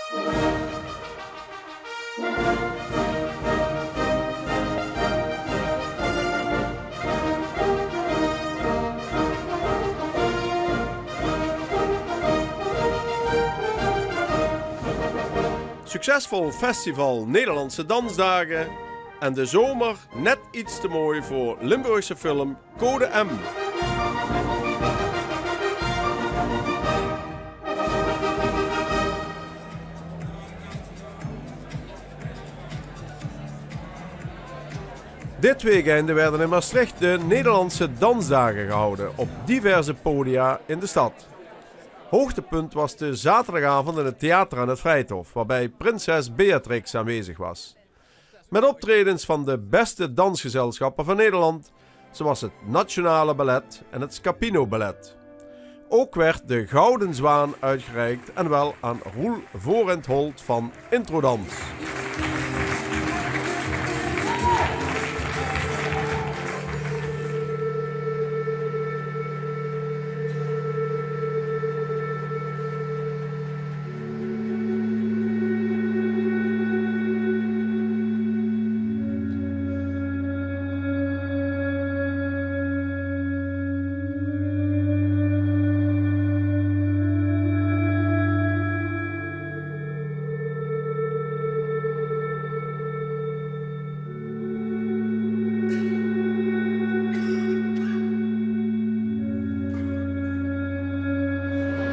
Succesvol festival Nederlandse Dansdagen en de zomer net iets te mooi voor Limburgse film Code M. Dit weekend werden in Maastricht de Nederlandse Dansdagen gehouden op diverse podia in de stad. Hoogtepunt was de zaterdagavond in het theater aan het Vrijthof, waarbij prinses Beatrix aanwezig was. Met optredens van de beste dansgezelschappen van Nederland, zoals het Nationale Ballet en het Scapino Ballet. Ook werd de Gouden Zwaan uitgereikt en wel aan Roel Voorentholt van Introdans.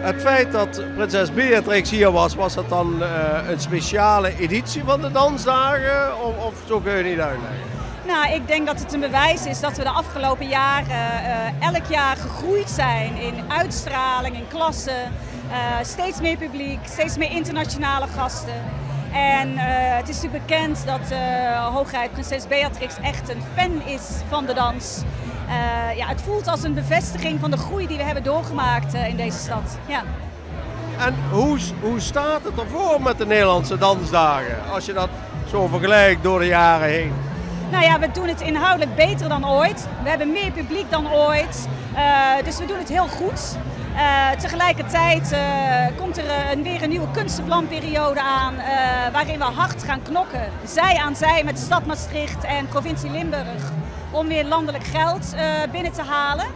Het feit dat prinses Beatrix hier was, was dat dan een speciale editie van de Dansdagen? Of zo kun je niet uitleggen? Nou, ik denk dat het een bewijs is dat we de afgelopen jaren elk jaar gegroeid zijn in uitstraling, in klasse. Steeds meer publiek, steeds meer internationale gasten. En het is natuurlijk bekend dat hoogheid prinses Beatrix echt een fan is van de dans. Ja, het voelt als een bevestiging van de groei die we hebben doorgemaakt in deze stad. Ja. En hoe staat het ervoor met de Nederlandse Dansdagen, als je dat zo vergelijkt door de jaren heen? Nou ja, we doen het inhoudelijk beter dan ooit. We hebben meer publiek dan ooit. Dus we doen het heel goed. Tegelijkertijd komt er weer een nieuwe kunstenplanperiode aan, waarin we hard gaan knokken. Zij aan zij met de stad Maastricht en provincie Limburg. Om weer landelijk geld binnen te halen.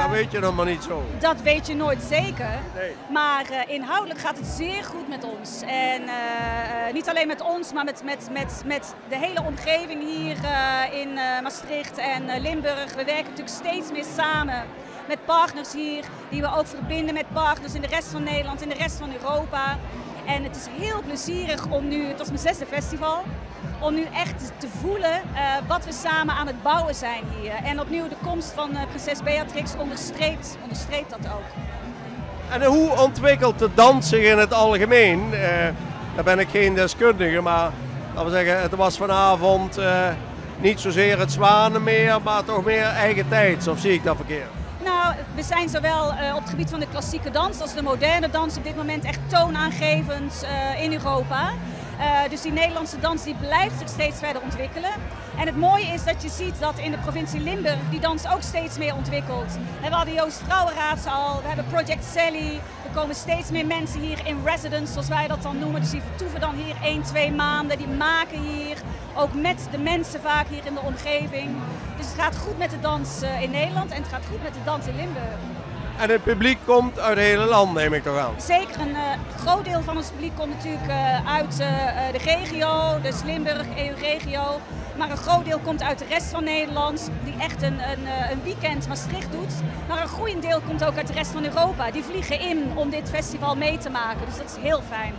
Dat weet je nog maar niet zo. Dat weet je nooit zeker. Nee. Maar inhoudelijk gaat het zeer goed met ons. En niet alleen met ons, maar met de hele omgeving hier in Maastricht en Limburg. We werken natuurlijk steeds meer samen met partners hier, die we ook verbinden met partners in de rest van Nederland, in de rest van Europa. En het is heel plezierig om nu, het was mijn 6e festival, om nu echt te voelen wat we samen aan het bouwen zijn hier. En opnieuw de komst van prinses Beatrix onderstreept dat ook. En hoe ontwikkelt de dans zich in het algemeen? Daar ben ik geen deskundige, maar laten we zeggen, het was vanavond niet zozeer het Zwanenmeer, maar toch meer eigen tijds, of zie ik dat verkeerd? Nou, we zijn zowel op het gebied van de klassieke dans als de moderne dans op dit moment echt toonaangevend in Europa. Dus die Nederlandse dans die blijft zich steeds verder ontwikkelen. En het mooie is dat je ziet dat in de provincie Limburg die dans ook steeds meer ontwikkelt. We hadden Joost Vrouwenraads al, we hebben Project Sally. Er komen steeds meer mensen hier in residence, zoals wij dat dan noemen. Dus die vertoeven dan hier 1-2 maanden. Die maken hier, ook met de mensen vaak hier in de omgeving. Dus het gaat goed met de dans in Nederland en het gaat goed met de dans in Limburg. En het publiek komt uit het hele land, neem ik toch aan? Zeker, een groot deel van ons publiek komt natuurlijk uit de regio, dus Limburg, EU-regio. Maar een groot deel komt uit de rest van Nederland, die echt een weekend Maastricht doet. Maar een groeiend deel komt ook uit de rest van Europa. Die vliegen in om dit festival mee te maken, dus dat is heel fijn.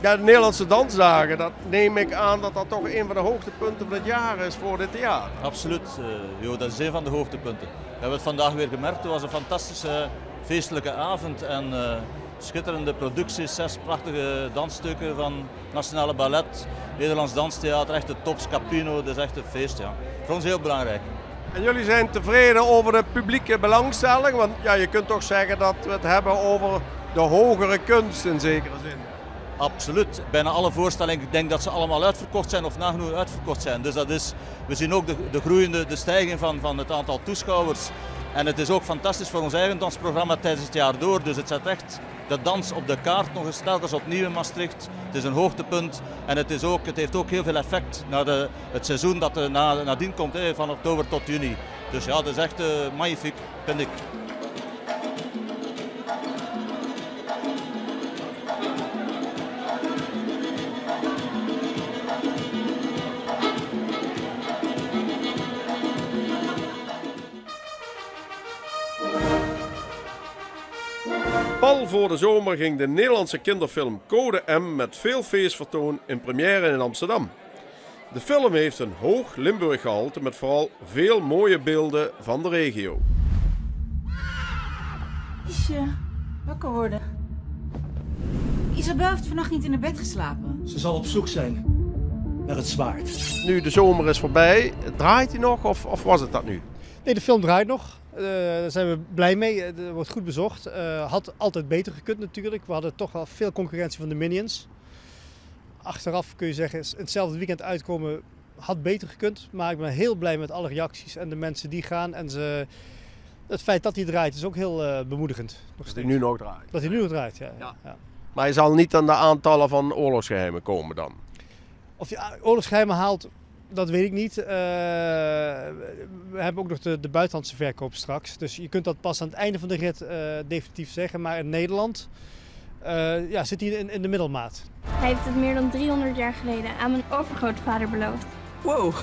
Ja, de Nederlandse Dansdagen, dat neem ik aan dat dat toch een van de hoogtepunten van het jaar is voor dit theater. Absoluut, Jo, dat is een van de hoogtepunten. We hebben het vandaag weer gemerkt, het was een fantastische feestelijke avond en schitterende producties, 6 prachtige dansstukken van Nationale Ballet, Nederlands Danstheater, echt de top, Scapino, dat is echt een feest. Ja. Voor ons heel belangrijk. En jullie zijn tevreden over de publieke belangstelling? Want ja, je kunt toch zeggen dat we het hebben over de hogere kunst in zekere zin. Absoluut. Bijna alle voorstellingen, ik denk dat ze allemaal uitverkocht zijn of nagenoeg uitverkocht zijn. Dus we zien ook de stijging van het aantal toeschouwers. En het is ook fantastisch voor ons eigen dansprogramma tijdens het jaar door. Dus het zet echt de dans op de kaart nog eens telkens opnieuw in Maastricht. Het is een hoogtepunt en het heeft ook heel veel effect naar het seizoen dat nadien komt, van oktober tot juni. Dus ja, dat is echt magnifiek, vind ik. Pal voor de zomer ging de Nederlandse kinderfilm Code M met veel feestvertoon in première in Amsterdam. De film heeft een hoog Limburg gehalte met vooral veel mooie beelden van de regio. Isje, wakker worden. Isabel heeft vannacht niet in haar bed geslapen. Ze zal op zoek zijn naar het zwaard. Nu de zomer is voorbij, draait hij nog of was het dat nu? Nee, de film draait nog. Daar zijn we blij mee. Er wordt goed bezocht. Had altijd beter gekund natuurlijk. We hadden toch wel veel concurrentie van de Minions. Achteraf kun je zeggen, hetzelfde weekend uitkomen had beter gekund. Maar ik ben heel blij met alle reacties en de mensen die gaan. En het feit dat hij draait is ook heel bemoedigend. Dat hij nu nog draait. Dat hij nu nog draait, ja. Maar hij zal niet aan de aantallen van oorlogsgeheimen komen dan? Of hij oorlogsgeheimen haalt, dat weet ik niet. We hebben ook nog de buitenlandse verkoop straks. Dus je kunt dat pas aan het einde van de rit definitief zeggen. Maar in Nederland zit hij in de middelmaat. Hij heeft het meer dan 300 jaar geleden aan mijn overgrootvader beloofd. Wow.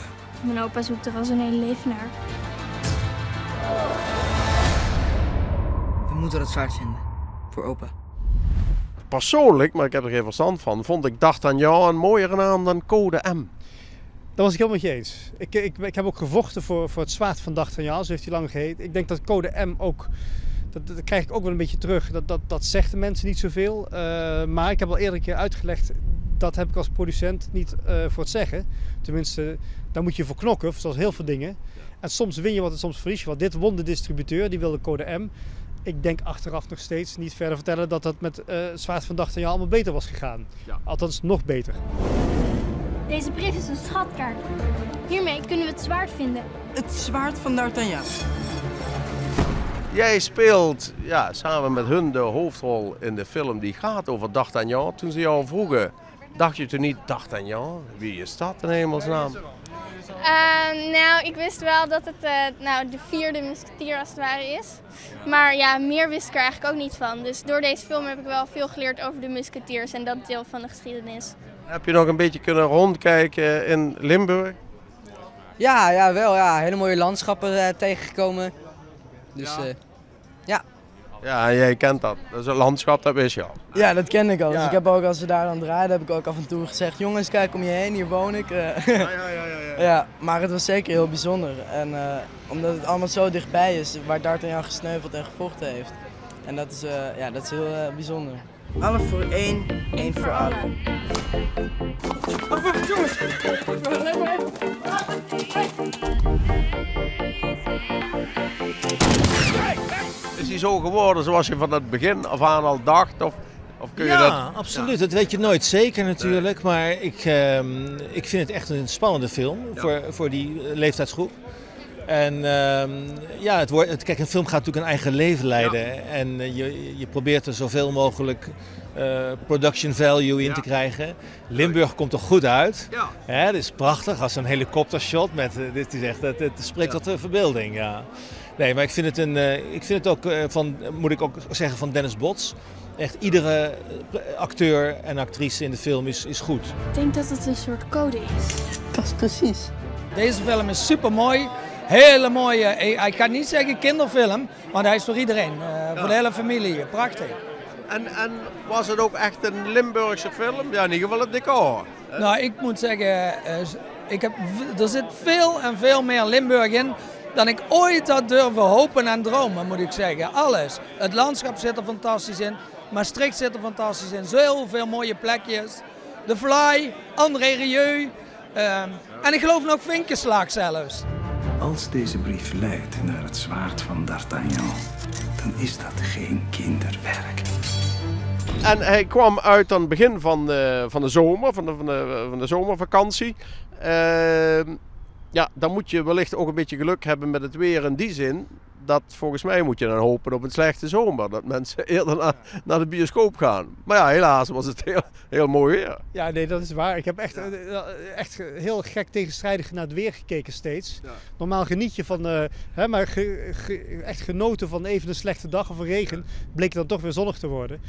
Mijn opa zoekt er al zijn hele leven naar. We moeten dat zwaard vinden. Voor opa. Persoonlijk, maar ik heb er geen verstand van, vond ik D'Artagnan een mooiere naam dan Code M. Dat was ik helemaal met je eens. Ik heb ook gevochten voor het zwaard van D'Artagnan, zo heeft hij lang geheten. Ik denk dat Code M ook, dat krijg ik ook wel een beetje terug. Dat zegt de mensen niet zoveel. Maar ik heb al eerder een keer uitgelegd, dat heb ik als producent niet voor het zeggen. Tenminste, daar moet je voor knokken, zoals heel veel dingen. En soms win je wat en soms verlies je wat. Dit won de distributeur, die wilde Code M. Ik denk achteraf nog steeds niet verder vertellen dat dat met het zwaard van D'Artagnan allemaal beter was gegaan. Ja. Althans, nog beter. Deze brief is een schatkaart. Hiermee kunnen we het zwaard vinden. Het zwaard van D'Artagnan. Jij speelt samen met hun de hoofdrol in de film die gaat over D'Artagnan. Toen ze jou vroegen, dacht je toen niet D'Artagnan? Wie is dat in hemelsnaam? Nou, ik wist wel dat het de vierde musketier als het ware is. Maar ja, meer wist ik er eigenlijk ook niet van. Dus door deze film heb ik wel veel geleerd over de musketiers en dat deel van de geschiedenis. Heb je nog een beetje kunnen rondkijken in Limburg? Ja, wel. Ja. Hele mooie landschappen tegengekomen. Dus ja. Ja, jij kent dat. Dat is een landschap, dat wist je al. Ja, dat ken ik al. Ja. Dus ik heb ook, als we daar dan draaiden, heb ik ook af en toe gezegd, jongens, kijk om je heen, hier woon ik. Ja, maar het was zeker heel bijzonder. En omdat het allemaal zo dichtbij is, waar D'Artagnan gesneuveld en gevochten heeft. En dat is heel bijzonder. Alle voor één, één voor allen. Wacht, jongens! Is hij zo geworden zoals je van het begin af aan al dacht? Of kun je dat... Absoluut. Dat weet je nooit zeker natuurlijk. Nee. Maar ik vind het echt een spannende film voor die leeftijdsgroep. En kijk, een film gaat natuurlijk een eigen leven leiden. Ja. En je probeert er zoveel mogelijk production value in te krijgen. Limburg komt er goed uit. Ja. Het is prachtig als een helikoptershot. Dit is echt, het spreekt tot de verbeelding. Ja. Nee, maar ik vind het ook moet ik ook zeggen, van Dennis Bots. Echt iedere acteur en actrice in de film is goed. Ik denk dat het een soort code is. Dat is precies. Deze film is super mooi. Hele mooie, ik ga niet zeggen kinderfilm, maar hij is voor iedereen. Voor de hele familie. Prachtig. En was het ook echt een Limburgse film? Ja, in ieder geval het decor. Nou, ik moet zeggen, er zit veel en veel meer Limburg in dan ik ooit had durven hopen en dromen, moet ik zeggen. Alles. Het landschap zit er fantastisch in. Maastricht zit er fantastisch in. Zoveel mooie plekjes. De Fly, André Rieu. En ik geloof nog Vinkenslag zelfs. Als deze brief leidt naar het zwaard van D'Artagnan, dan is dat geen kinderwerk. En hij kwam uit aan het begin van de zomer, van de zomervakantie. Ja, dan moet je wellicht ook een beetje geluk hebben met het weer in die zin. Dat volgens mij moet je dan hopen op een slechte zomer. Dat mensen eerder naar de bioscoop gaan. Maar ja, helaas was het heel mooi weer. Ja, nee, dat is waar. Ik heb echt heel gek tegenstrijdig naar het weer gekeken steeds. Ja. Normaal geniet je van, maar echt genoten van even een slechte dag of een regen. Bleek dan toch weer zonnig te worden.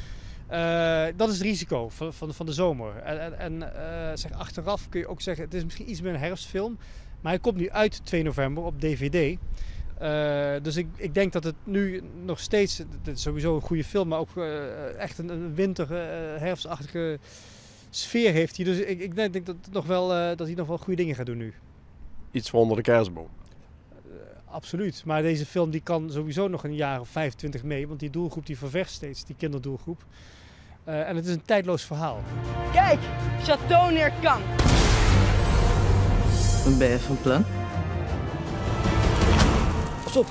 Dat is het risico van de zomer. Zeg, achteraf kun je ook zeggen, het is misschien iets meer een herfstfilm. Maar hij komt nu uit 2 november op DVD. Dus ik denk dat het nu nog steeds, het is sowieso een goede film, maar ook echt een herfstachtige sfeer heeft hij. Dus ik denk dat hij nog wel goede dingen gaat doen nu. Iets voor onder de kerstboom. Absoluut, maar deze film die kan sowieso nog een jaar of 25 mee, want die doelgroep die ververst steeds, die kinderdoelgroep. En het is een tijdloos verhaal. Kijk, Château Neerkamp. Wat ben je van plan? Pas op.